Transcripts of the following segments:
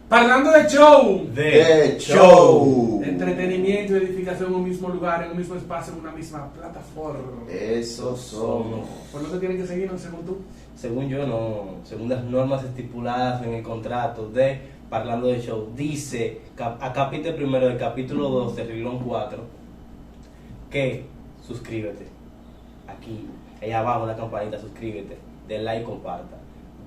Parlando de show. De show. Entretenimiento y edificación en un mismo lugar, en un mismo espacio, en una misma plataforma. Eso somos. ¿Por dónde tienen que seguirnos según tú? Según yo, no. Según las normas estipuladas en el contrato de Parlando de Show, dice a capítulo primero del capítulo 2 de Reglón 4 que suscríbete. Aquí, allá abajo, la campanita, suscríbete, den like, comparta.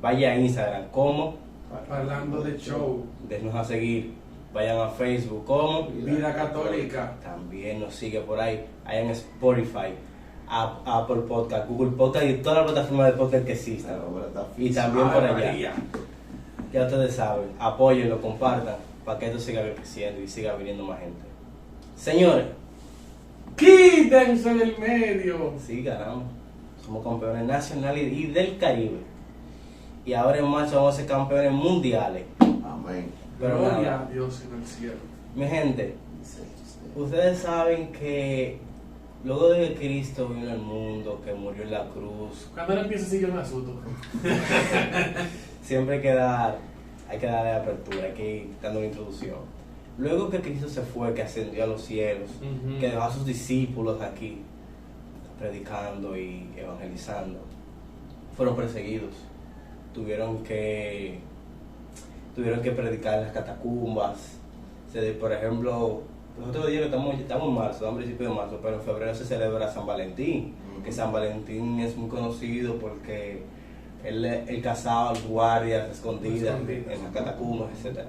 Vaya a Instagram como Parlando de show. denos a seguir. Vayan a Facebook como Vida Católica. También nos sigue por ahí. Hay en Spotify, Apple Podcast, Google Podcast y todas las plataformas de podcast que existan. Y también por allá. María. Ya ustedes saben, apóyenlo, compartan para que esto siga creciendo y siga viniendo más gente. Señores, Quítense del medio. sí, ganamos. Somos campeones nacionales y del Caribe. Y ahora en marzo vamos a ser campeones mundiales. Amén. Pero Gloria nada, a Dios en el cielo. mi gente, ustedes saben que luego de que Cristo vino al mundo, que murió en la cruz, Cuando él empieza así yo me asusto. siempre hay que darle apertura, hay que ir dando una introducción. Luego que Cristo se fue, que ascendió a los cielos, Ujú. que dejó a sus discípulos aquí, predicando y evangelizando, fueron perseguidos. Tuvieron que predicar en las catacumbas. Por ejemplo, nosotros días que estamos en marzo, estamos a principios de marzo, pero en febrero se celebra San Valentín, que San Valentín es muy conocido porque él cazaba a los guardias escondidas en las catacumbas, etc.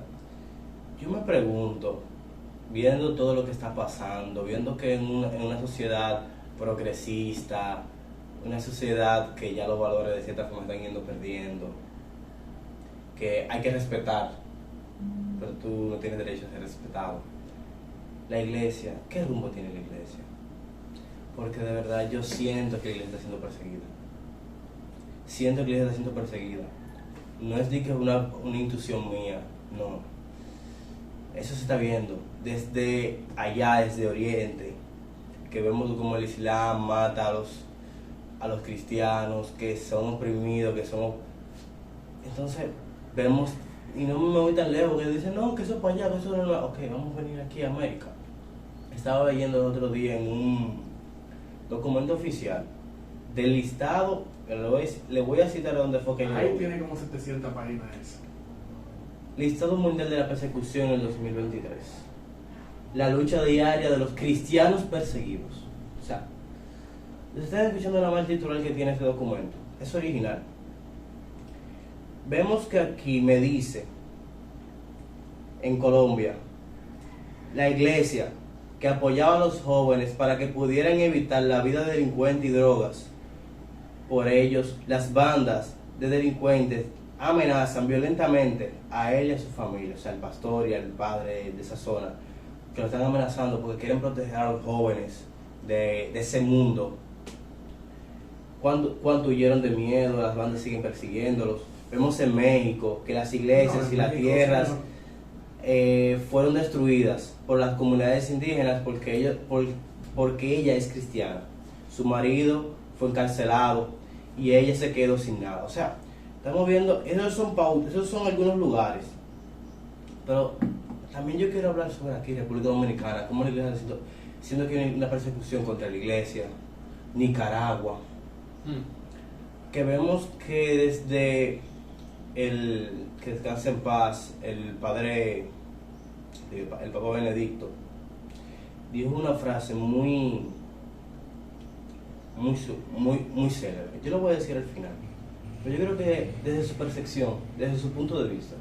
Yo me pregunto, viendo todo lo que está pasando, viendo que en una sociedad progresista, una sociedad que ya los valores de cierta forma están yendo perdiendo, que hay que respetar, pero tú no tienes derecho a ser respetado. La iglesia, ¿qué rumbo tiene la iglesia? Porque de verdad yo siento que la iglesia está siendo perseguida. Siento que la iglesia está siendo perseguida. No es de que una intuición mía, no. Eso se está viendo desde allá, desde Oriente, que vemos como el Islam mata a los cristianos, que son oprimidos, que son... Entonces, vemos, y no me voy tan lejos, que dicen, no, que eso es para allá, que eso no es... Ok, vamos a venir aquí a América. Estaba leyendo el otro día en un documento oficial del listado, le voy a citar dónde fue que yo... Ahí tiene como 700 páginas eso. Listado mundial de la persecución en el 2023. La lucha diaria de los cristianos perseguidos. O sea, ustedes están escuchando la mal titular que tiene este documento. Es original. Vemos que aquí me dice, en Colombia, la iglesia que apoyaba a los jóvenes para que pudieran evitar la vida de delincuentes y drogas. Por ellos, las bandas de delincuentes amenazan violentamente a él y a su familia, o sea, al pastor y al padre de esa zona, que lo están amenazando porque quieren proteger a los jóvenes de ese mundo. Cuánto huyeron de miedo, las bandas siguen persiguiéndolos. Vemos en México que las iglesias y las tierras fueron destruidas por las comunidades indígenas porque ella es cristiana. Su marido fue encarcelado y ella se quedó sin nada. O sea, estamos viendo, esos son algunos lugares. Pero también yo quiero hablar sobre aquí, República Dominicana, cómo la iglesia está siendo que hay una persecución contra la iglesia, Nicaragua, que vemos que desde que descanse en paz, el Papa Benedicto, dijo una frase muy célebre. Yo lo voy a decir al final. Pero yo creo que desde su percepción, desde su punto de vista,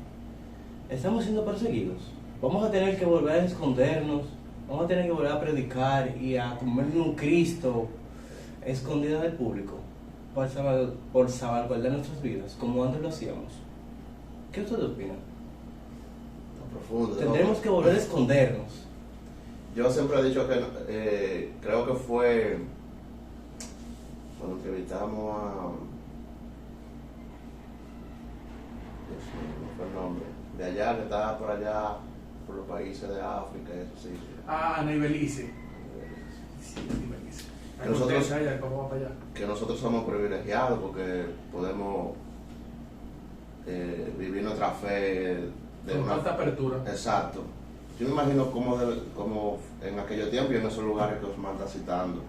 estamos siendo perseguidos. Vamos a tener que volver a escondernos, vamos a tener que volver a predicar y a convertirnos en un Cristo escondido del público por salvaguardar nuestras vidas, como antes lo hacíamos. ¿Qué ustedes opinan? Profundo. Tendremos que volver a escondernos. Yo siempre he dicho que creo que fue cuando entrevistamos a... Dios mío, no fue el nombre. De allá, que estaba por allá, por los países de África, eso sí. Ah, Nibelice. Sí, Nibelice. Que nosotros somos privilegiados porque podemos vivir nuestra fe Con tanta apertura. Exacto. Yo me imagino como en aquellos tiempos y en esos lugares que Osmar está citando.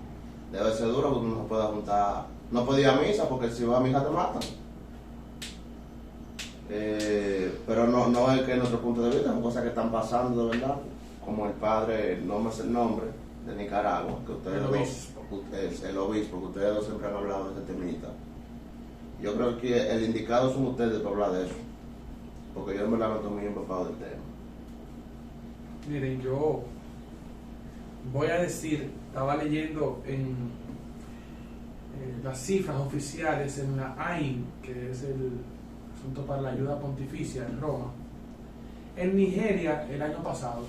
Debe ser duro porque uno no se puede juntar. No podía ir a misa porque si vas a misa te matan. Pero no es que en nuestro punto de vista son cosas que están pasando de verdad. Como el padre, no me sé el nombre, de Nicaragua, que ustedes el obispo, que ustedes dos siempre han hablado de este temita. Yo creo que el indicado son ustedes para hablar de eso. Porque yo me la noto muy empapado del tema. Miren, yo voy a decir, estaba leyendo en las cifras oficiales en la AIM, que es el Asunto para la Ayuda Pontificia en Roma. En Nigeria, el año pasado,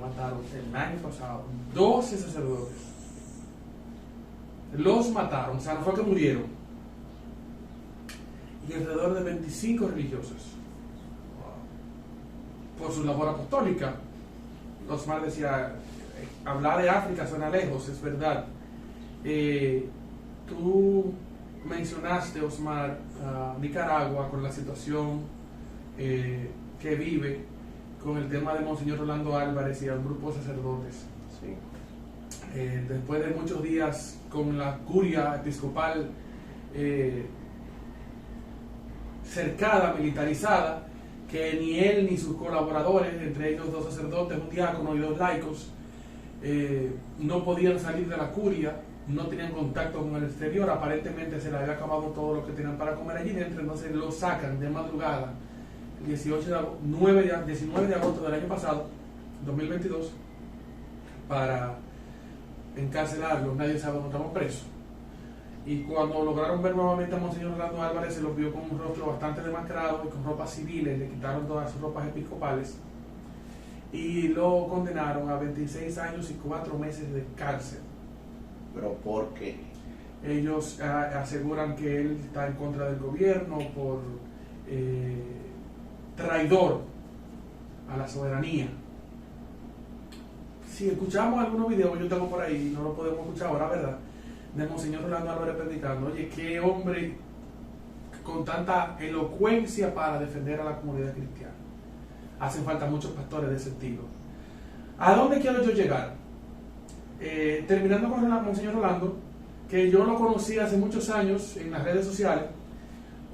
mataron el año pasado 12 sacerdotes. Los mataron, o sea, no fue que murieron. Y alrededor de 25 religiosas. Por su labor apostólica. Osmar decía, hablar de África suena lejos, es verdad. Tú mencionaste, Osmar, a Nicaragua con la situación que vive con el tema de Monseñor Rolando Álvarez y al grupo de sacerdotes. Sí. Después de muchos días con la curia episcopal cercada, militarizada, que ni él ni sus colaboradores, entre ellos 2 sacerdotes, un diácono y 2 laicos, no podían salir de la curia, no tenían contacto con el exterior, aparentemente se les había acabado todo lo que tenían para comer allí dentro, entonces lo sacan de madrugada, el 19 de agosto del año pasado, 2022, para encarcelarlo, nadie sabe dónde estamos presos. Y cuando lograron ver nuevamente a Monseñor Rolando Álvarez, se los vio con un rostro bastante demacrado y con ropas civiles, le quitaron todas sus ropas episcopales y lo condenaron a 26 años y 4 meses de cárcel. ¿Pero por qué? Ellos aseguran que él está en contra del gobierno por traidor a la soberanía. Si escuchamos algunos videos, yo tengo por ahí, no lo podemos escuchar ahora, ¿verdad?, de Monseñor Rolando Álvarez predicando. Oye, qué hombre con tanta elocuencia para defender a la comunidad cristiana. Hacen falta muchos pastores de ese estilo. ¿A dónde quiero yo llegar? Terminando con Monseñor Rolando, que yo lo conocí hace muchos años en las redes sociales,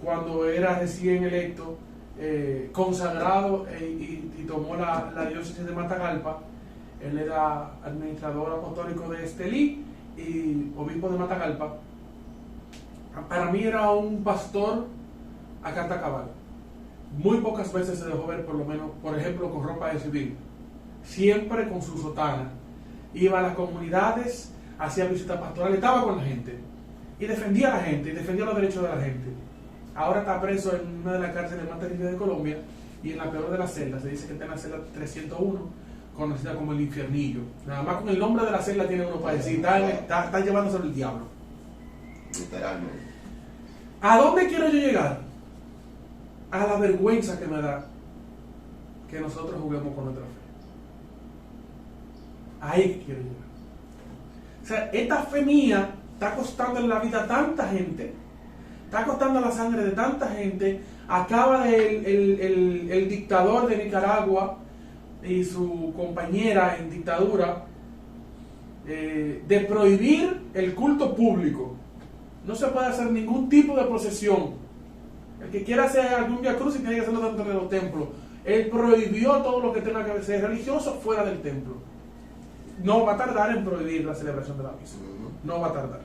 cuando era recién electo, consagrado y tomó la diócesis de Matagalpa. Él era administrador apostólico de Estelí y obispo de Matagalpa. Para mí era un pastor a carta cabal. Muy pocas veces se dejó ver, por lo menos, por ejemplo, con ropa de civil. Siempre con su sotana. Iba a las comunidades, hacía visitas pastorales, estaba con la gente y defendía a la gente, y defendía los derechos de la gente. Ahora está preso en una de las cárceles más terribles de Colombia y en la peor de las celdas. Se dice que está en la celda 301, conocida como el Infiernillo. Nada más con el nombre de la celda tiene uno para decir, está llevándose el diablo. Literalmente. ¿A dónde quiero yo llegar? A la vergüenza que me da que nosotros juguemos con nuestra fe. Ahí quiero llegar. O sea, esta fe mía está costando en la vida a tanta gente, está costando la sangre de tanta gente. Acaba el dictador de Nicaragua y su compañera en dictadura de prohibir el culto público. No se puede hacer ningún tipo de procesión. El que quiera hacer algún vía cruz tiene que hacerlo dentro de los templos. Él prohibió todo lo que tenga que ser religioso fuera del templo. No va a tardar en prohibir la celebración de la misa. No va a tardar.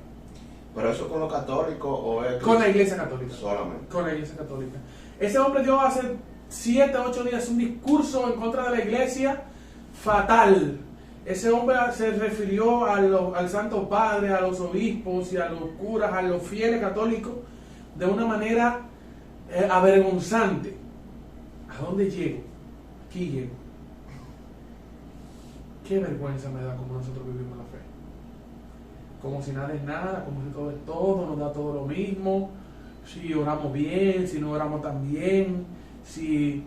¿Pero eso con los católicos o es Con la Iglesia Católica. solamente? Con la Iglesia Católica. Ese hombre dio hace 7, 8 días un discurso en contra de la Iglesia fatal. Ese hombre se refirió al Santo Padre, a los obispos y a los curas, a los fieles católicos, de una manera avergonzante. ¿A dónde llego? Aquí llego. Qué vergüenza me da como nosotros vivimos la fe. Como si nada es nada, como si todo es todo, nos da todo lo mismo. Si oramos bien, si no oramos tan bien, si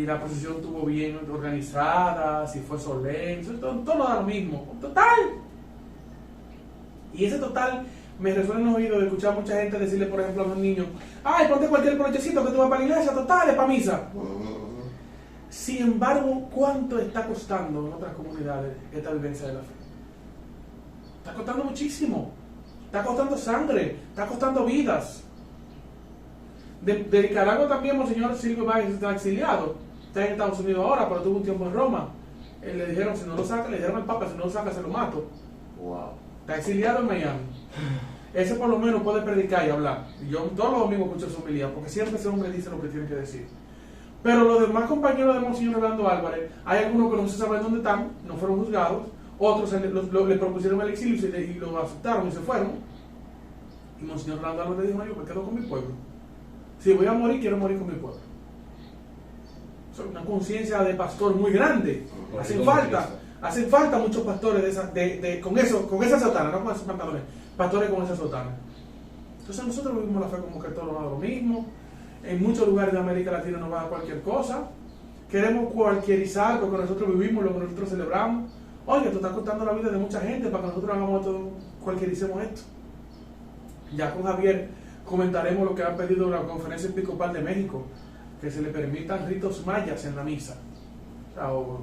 la procesión estuvo bien organizada, si fue solemne, todo nos da lo mismo. Total. Y ese total me resuena en los oídos de escuchar a mucha gente decirle, por ejemplo, a los niños, ay, ponte cualquier brochecito que tú vas para la iglesia, total, es para misa. Sin embargo, ¿cuánto está costando en otras comunidades esta vivencia de la fe? Está costando muchísimo. Está costando sangre, está costando vidas. De Nicaragua también, Monseñor Silvio Báez está exiliado. Está en Estados Unidos ahora, pero tuvo un tiempo en Roma. Le dijeron, si no lo saca, le dijeron al Papa, si no lo saca, se lo mato. Wow. Está exiliado en Miami. Ese por lo menos puede predicar y hablar. Y yo todos los domingos escucho su homilía, porque siempre ese hombre dice lo que tiene que decir. Pero los demás compañeros de Monseñor Orlando Álvarez, hay algunos que no se saben dónde están, no fueron juzgados, otros le propusieron el exilio y lo aceptaron y se fueron. Y Monseñor Orlando Álvarez dijo, yo me quedo con mi pueblo. Si voy a morir, quiero morir con mi pueblo. Es una conciencia de pastor muy grande. Hacen falta muchos pastores con esa sotana, no con esos pantalones, pastores con esa sotana. Entonces nosotros vivimos la fe como que todos lo mismo. En muchos lugares de América Latina nos va a cualquier cosa. Queremos cualquierizar lo que nosotros vivimos, lo que nosotros celebramos. Oye, tú estás costando la vida de mucha gente para que nosotros hagamos esto, cualquiericemos esto. Ya con Javier comentaremos lo que ha pedido la Conferencia Episcopal de México, que se le permitan ritos mayas en la misa. O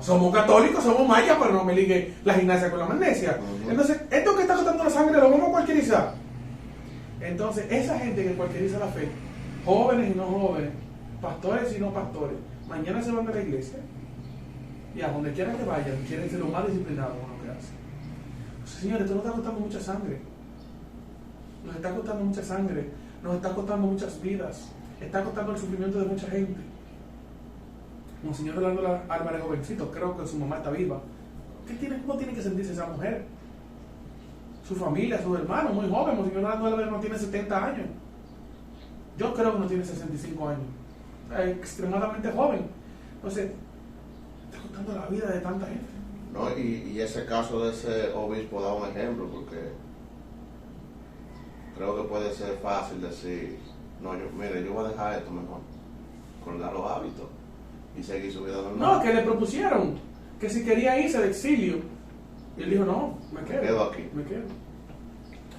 somos católicos, somos mayas, pero no me ligue la gimnasia con la magnesia. Entonces, esto que está costando la sangre lo vamos a cualquierizar. Entonces, esa gente que cualquieriza la fe, jóvenes y no jóvenes, pastores y no pastores, mañana se van de la iglesia y a donde quiera que vayan, quieren ser lo más disciplinados con lo que hacen. Entonces, señores, esto nos está costando mucha sangre. Nos está costando mucha sangre, nos está costando muchas vidas, está costando el sufrimiento de mucha gente. Monseñor Orlando Álvarez, jovencito, creo que su mamá está viva. ¿Cómo tiene que sentirse esa mujer? Su familia, sus hermanos, muy joven. Monseñor Orlando Álvarez no tiene 70 años. Yo creo que no tiene 65 años. Es extremadamente joven. Entonces, está costando la vida de tanta gente. No, y ese caso de ese obispo da un ejemplo, porque creo que puede ser fácil decir, no, yo voy a dejar esto mejor, colgar los hábitos y seguir su vida normal. No, que le propusieron que si quería irse de exilio, y él dijo, no, me quedo aquí. Me quedo.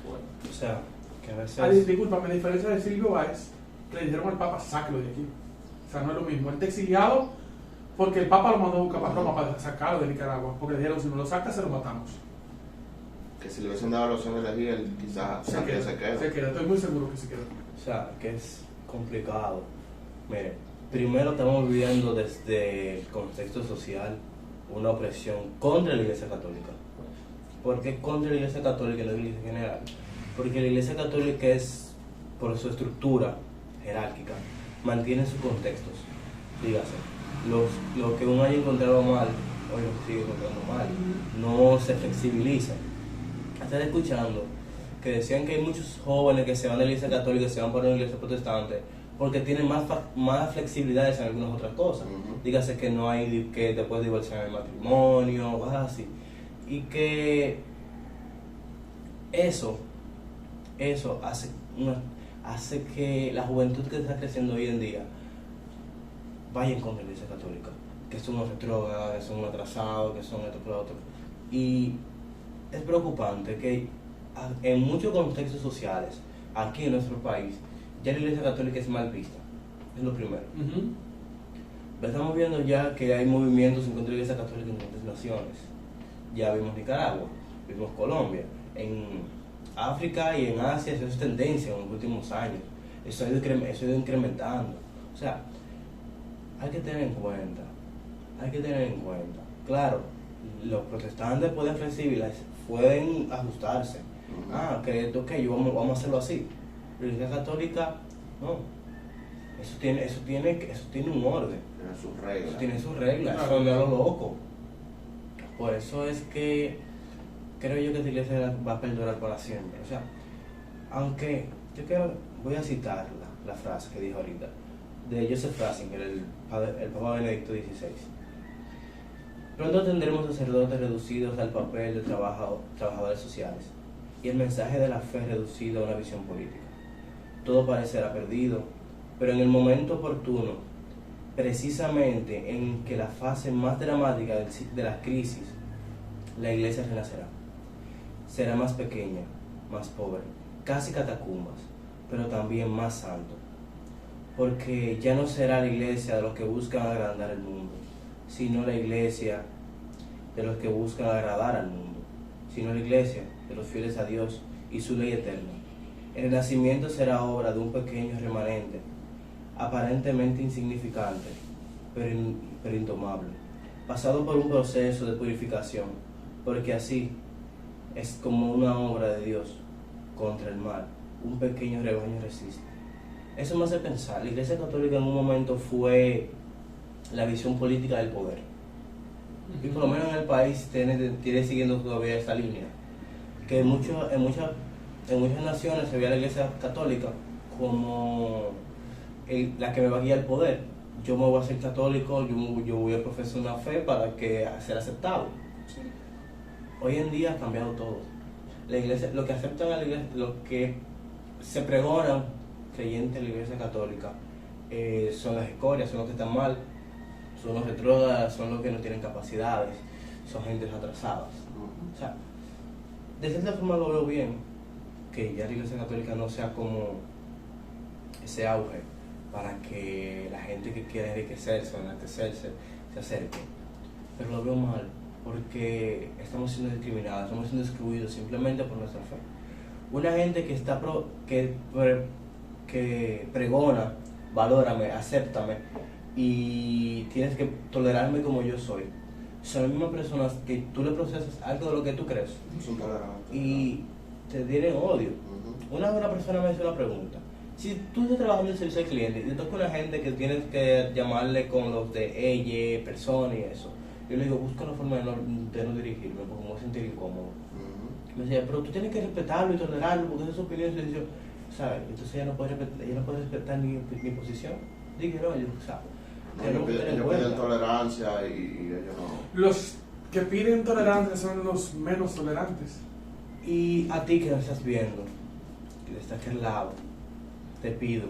Bueno, o sea, que a veces... Discúlpame, a diferencia de Silvio Báez, que le dijeron al Papa, sáquelo de aquí. O sea, no es lo mismo. Él está exiliado porque el Papa lo mandó a buscar para Roma para sacarlo de Nicaragua, porque le dijeron, si no lo saca, se lo matamos. Que si le hubiesen dado la opción de elegir, él quizás se queda. Se queda, estoy muy seguro que se queda. O sea, que es complicado. Mire, primero estamos viviendo desde el contexto social una opresión contra la Iglesia Católica. ¿Por qué contra la Iglesia Católica y la Iglesia en general? Porque la Iglesia Católica es, por su estructura jerárquica, mantiene sus contextos. Dígase, lo que uno haya encontrado mal, hoy lo sigue encontrando mal. No se flexibiliza. Estaba escuchando que decían que hay muchos jóvenes que se van de la Iglesia Católica y se van para la Iglesia Protestante porque tienen más flexibilidades en algunas otras cosas. Dígase que no hay, que te puedes divorciar en el matrimonio, cosas así. Y que eso hace que la juventud que está creciendo hoy en día vaya en contra de la Iglesia Católica, que son unos retrógrados, que son unos atrasados, que son esto que lo otro. Y es preocupante que en muchos contextos sociales, aquí en nuestro país, ya la Iglesia Católica es mal vista. Es lo primero. Estamos viendo ya que hay movimientos en contra de la Iglesia Católica en diferentes naciones. Ya vimos Nicaragua, vimos Colombia. En África y en Asia eso es tendencia en los últimos años. Eso ha ido incrementando. O sea, hay que tener en cuenta. Claro, los protestantes pueden ajustarse. Vamos a hacerlo así. La Iglesia Católica, no. Eso tiene un orden. Tiene sus reglas. Claro. Eso es lo loco. Por eso es que creo yo que la Iglesia va a perdurar para siempre. O sea, aunque voy a citar la frase que dijo ahorita de Joseph Ratzinger, el Papa Benedicto XVI. Pronto tendremos sacerdotes reducidos al papel de trabajadores sociales y el mensaje de la fe reducido a una visión política. Todo parecerá perdido, pero en el momento oportuno, precisamente en que la fase más dramática de la crisis, la Iglesia renacerá. Será más pequeña, más pobre, casi catacumbas, pero también más santo. Porque ya no será la iglesia de los que buscan agrandar el mundo, sino la iglesia de los que buscan agradar al mundo, sino la iglesia de los fieles a Dios y su ley eterna. El renacimiento será obra de un pequeño remanente, aparentemente insignificante, pero indomable, pasado por un proceso de purificación, porque así es como una obra de Dios contra el mal, un pequeño rebaño resiste. Eso me hace pensar, la Iglesia Católica en un momento fue la visión política del poder, y por lo menos en el país tiene siguiendo todavía esta línea, que en muchas naciones se veía la Iglesia Católica como la que me va a guiar el poder. Yo me voy a ser católico, yo voy a profesar una fe para que ser aceptado. Sí. Hoy en día ha cambiado todo. La iglesia, lo que aceptan a la iglesia, lo que se pregonan creyentes de la Iglesia Católica, son las escorias, son los que están mal, son los retrógradas, son los que no tienen capacidades, son gentes atrasadas. O sea, de cierta forma lo veo bien, que ya la Iglesia Católica no sea como ese auge para que la gente que quiera enriquecerse o enaltecerse se acerque. Pero lo veo mal, porque estamos siendo discriminados, estamos siendo excluidos simplemente por nuestra fe. Una gente que pregona, valórame, acéptame y tienes que tolerarme como yo soy, son las mismas personas que tú le procesas algo de lo que tú crees y te tienen odio. Una buena persona me hizo una pregunta: si tú estás trabajando en servicio al cliente y te toca una gente que tienes que llamarle con los de ella, persona y eso, yo le digo, busca una forma de no dirigirme porque me voy a sentir incómodo. Me decía, pero tú tienes que respetarlo y tolerarlo porque esa es su opinión y su decisión, ¿sabes? Entonces ella no puede respetar mi posición. Dije, no, yo, ¿sabes? Ellos piden tolerancia y ellos no. Los que piden tolerancia son los menos tolerantes. Y a ti que me estás viendo, que estás aquí al lado, te pido,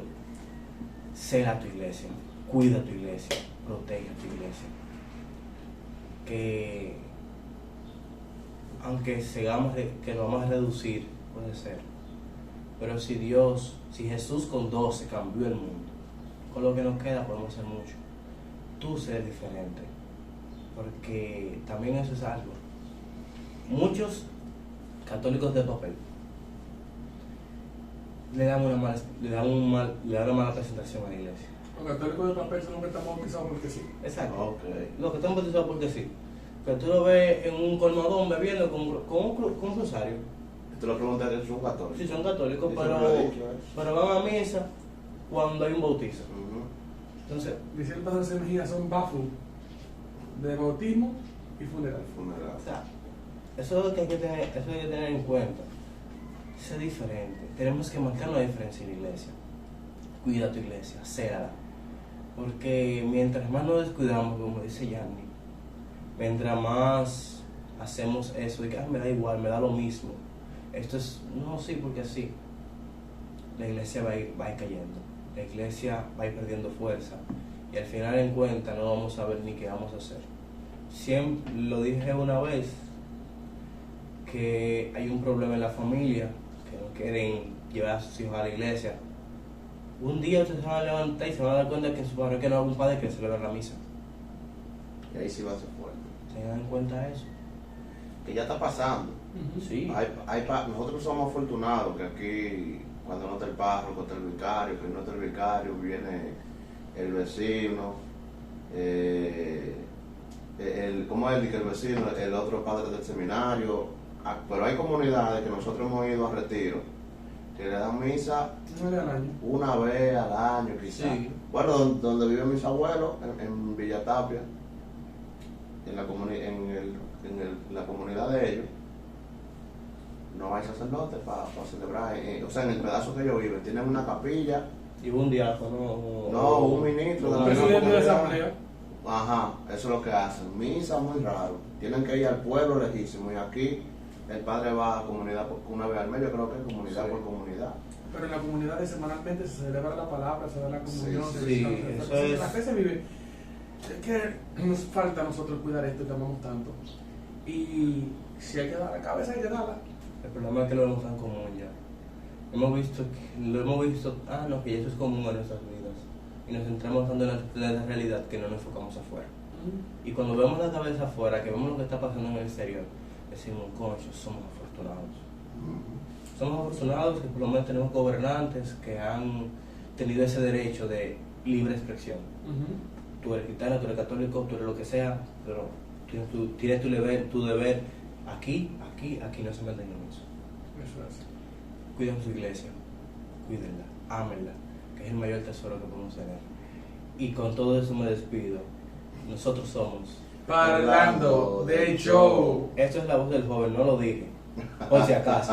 cela tu iglesia, cuida tu iglesia, protege tu iglesia. Que aunque que lo vamos a reducir, puede ser, pero si Jesús con 12 cambió el mundo, con lo que nos queda podemos hacer mucho. Tú ser diferente, porque también eso es algo. Muchos católicos de papel le dan una mala presentación a la iglesia. Los católicos de papel son los que están bautizados porque sí. Exacto. Okay. Los que están bautizados porque sí. Que tú lo ves en un colmadón bebiendo con un rosario. Tú le preguntas que son católicos. Sí, son católicos, Eso lo he dicho, pero van a misa cuando hay un bautizo. Entonces, dice el padre José Mejía, son bafus de bautismo y funeral. o sea, eso es lo que hay que tener en cuenta. Ser diferente. Tenemos que marcar una diferencia en la iglesia. Cuida tu iglesia, célala. Porque mientras más nos descuidamos, como dice Yanni, mientras más hacemos eso de que me da igual, me da lo mismo, esto es, no, sí, porque así, la iglesia va a ir cayendo, la iglesia va a ir perdiendo fuerza y al final en cuenta no vamos a ver ni qué vamos a hacer. Siempre lo dije una vez, que hay un problema en la familia, que no quieren llevar a sus hijos a la iglesia. Un día ustedes se van a levantar y se van a dar cuenta que en su parroquia no hay un padre que celebra la misa. Y ahí sí va a ser fuerte. Tengan en cuenta eso. Que ya está pasando. Sí. Nosotros somos afortunados que aquí, cuando no está el párroco, está el vicario, que no está el vicario, viene el vecino, ¿cómo es que el vecino? El otro padre del seminario. Pero hay comunidades que nosotros hemos ido a retiro, que le dan misa una vez al año quizás. Sí. Bueno, donde viven mis abuelos, en Villa Tapia, en la comunidad de ellos, no hay sacerdote para celebrar. O sea, en el pedazo que ellos viven, tienen una capilla. Y un diácono. No, un ministro de la presidente de comunidad. asamblea. Ajá, eso es lo que hacen. Misa muy raro. Tienen que ir al pueblo lejísimo y aquí el padre va a comunidad una vez al mes, yo creo que es comunidad por comunidad. Pero en la comunidad semanalmente se celebra la palabra, se da la comunión. Sí, eso es. La fe se vive. Es que nos falta a nosotros cuidar esto que amamos tanto. Y si hay que dar la cabeza, hay que darla. El problema es que lo vemos tan común ya. Lo hemos visto, que eso es común en nuestras vidas. Y nos centramos tanto en la realidad que no nos enfocamos afuera. Y cuando vemos la cabeza afuera, que vemos lo que está pasando en el exterior, decimos, concho, somos afortunados. Somos afortunados que por lo menos tenemos gobernantes que han tenido ese derecho de libre expresión. Tú eres cristiano, tú eres católico, tú eres lo que sea, pero tienes tu deber aquí no se meten en eso. Eso es. Cuiden su iglesia, cuídenla, ámenla, que es el mayor tesoro que podemos tener. Y con todo eso me despido. Nosotros somos Parlando de Show. Esto es la voz del joven, no lo dije, por si acaso.